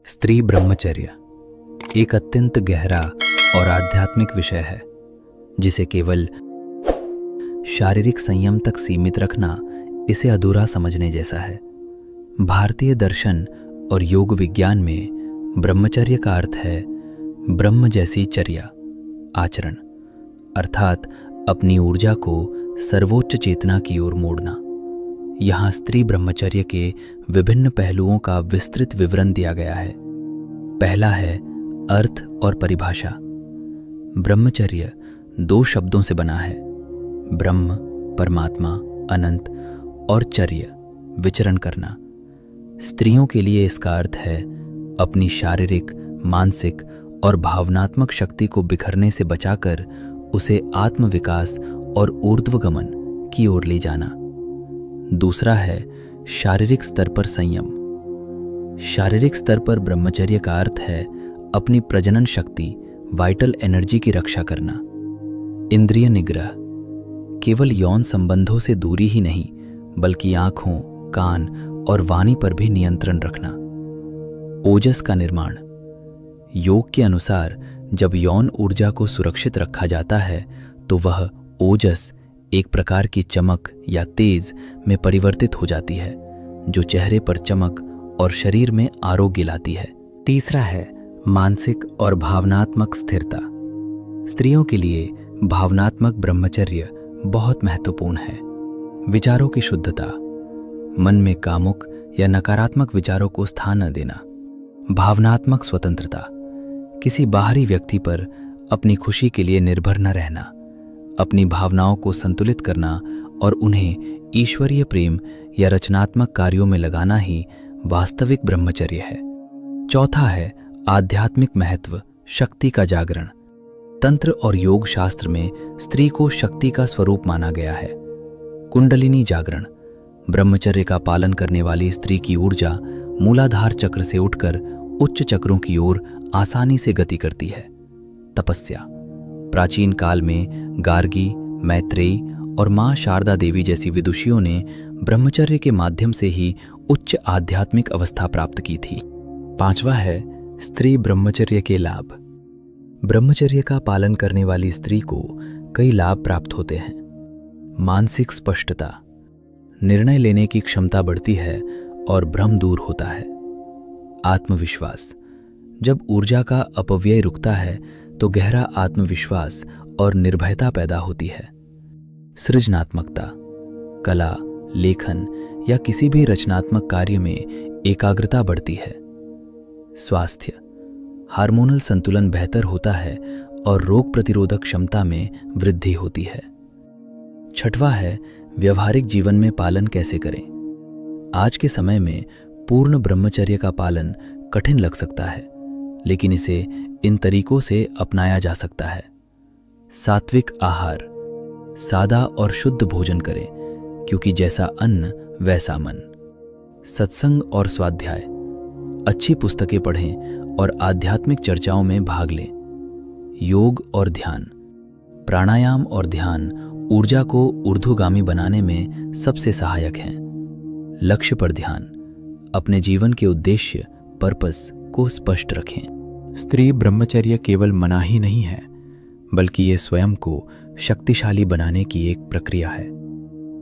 स्त्री ब्रह्मचर्य एक अत्यंत गहरा और आध्यात्मिक विषय है जिसे केवल शारीरिक संयम तक सीमित रखना इसे अधूरा समझने जैसा है। भारतीय दर्शन और योग विज्ञान में ब्रह्मचर्य का अर्थ है ब्रह्म जैसी चर्या, आचरण, अर्थात अपनी ऊर्जा को सर्वोच्च चेतना की ओर मोड़ना। यहाँ स्त्री ब्रह्मचर्य के विभिन्न पहलुओं का विस्तृत विवरण दिया गया है। पहला है अर्थ और परिभाषा। ब्रह्मचर्य दो शब्दों से बना है, ब्रह्म परमात्मा अनंत और चर्य विचरण करना। स्त्रियों के लिए इसका अर्थ है अपनी शारीरिक, मानसिक और भावनात्मक शक्ति को बिखरने से बचाकर उसे आत्मविकास और ऊर्ध्वगमन की ओर ले जाना। दूसरा है शारीरिक स्तर पर संयम। शारीरिक स्तर पर ब्रह्मचर्य का अर्थ है अपनी प्रजनन शक्ति, वाइटल एनर्जी की रक्षा करना। इंद्रिय निग्रह, केवल यौन संबंधों से दूरी ही नहीं बल्कि आंखों, कान और वाणी पर भी नियंत्रण रखना। ओजस का निर्माण, योग के अनुसार जब यौन ऊर्जा को सुरक्षित रखा जाता है तो वह ओजस एक प्रकार की चमक या तेज में परिवर्तित हो जाती है जो चेहरे पर चमक और शरीर में आरोग्य लाती है। तीसरा है मानसिक और भावनात्मक स्थिरता। स्त्रियों के लिए भावनात्मक ब्रह्मचर्य बहुत महत्वपूर्ण है। विचारों की शुद्धता, मन में कामुक या नकारात्मक विचारों को स्थान न देना। भावनात्मक स्वतंत्रता, किसी बाहरी व्यक्ति पर अपनी खुशी के लिए निर्भर न रहना, अपनी भावनाओं को संतुलित करना और उन्हें ईश्वरीय प्रेम या रचनात्मक कार्यों में लगाना ही वास्तविक ब्रह्मचर्य है। चौथा है आध्यात्मिक महत्व, शक्ति का जागरण। तंत्र और योग शास्त्र में स्त्री को शक्ति का स्वरूप माना गया है। कुंडलिनी जागरण, ब्रह्मचर्य का पालन करने वाली स्त्री की ऊर्जा मूलाधार चक्र से उठकर उच्च चक्रों की ओर आसानी से गति करती है। तपस्या, प्राचीन काल में गार्गी, मैत्रेयी और मां शारदा देवी जैसी विदुषियों ने ब्रह्मचर्य के माध्यम से ही उच्च आध्यात्मिक अवस्था प्राप्त की थी। पांचवा है स्त्री ब्रह्मचर्य के लाभ। ब्रह्मचर्य का पालन करने वाली स्त्री को कई लाभ प्राप्त होते हैं। मानसिक स्पष्टता, निर्णय लेने की क्षमता बढ़ती है और भ्रम दूर होता है। आत्मविश्वास, जब ऊर्जा का अपव्यय रुकता है तो गहरा आत्मविश्वास और निर्भयता पैदा होती है। सृजनात्मकता, कला, लेखन या किसी भी रचनात्मक कार्य में एकाग्रता बढ़ती है। स्वास्थ्य, हार्मोनल संतुलन बेहतर होता है और रोग प्रतिरोधक क्षमता में वृद्धि होती है। छठवां है व्यवहारिक जीवन में पालन कैसे करें। आज के समय में पूर्ण ब्रह्मचर्य का पालन कठिन लग सकता है, लेकिन इसे इन तरीकों से अपनाया जा सकता है। सात्विक आहार, सादा और शुद्ध भोजन करें क्योंकि जैसा अन्न वैसा मन। सत्संग और स्वाध्याय, अच्छी पुस्तकें पढ़ें और आध्यात्मिक चर्चाओं में भाग लें। योग और ध्यान, प्राणायाम और ध्यान ऊर्जा को ऊर्ध्वगामी बनाने में सबसे सहायक हैं। लक्ष्य पर ध्यान, अपने जीवन के उद्देश्य, पर्पस को स्पष्ट रखें। स्त्री ब्रह्मचर्य केवल मनाही नहीं है बल्कि ये स्वयं को शक्तिशाली बनाने की एक प्रक्रिया है।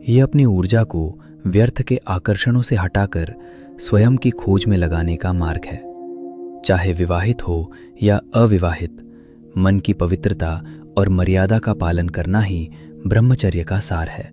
ये अपनी ऊर्जा को व्यर्थ के आकर्षणों से हटाकर स्वयं की खोज में लगाने का मार्ग है। चाहे विवाहित हो या अविवाहित, मन की पवित्रता और मर्यादा का पालन करना ही ब्रह्मचर्य का सार है।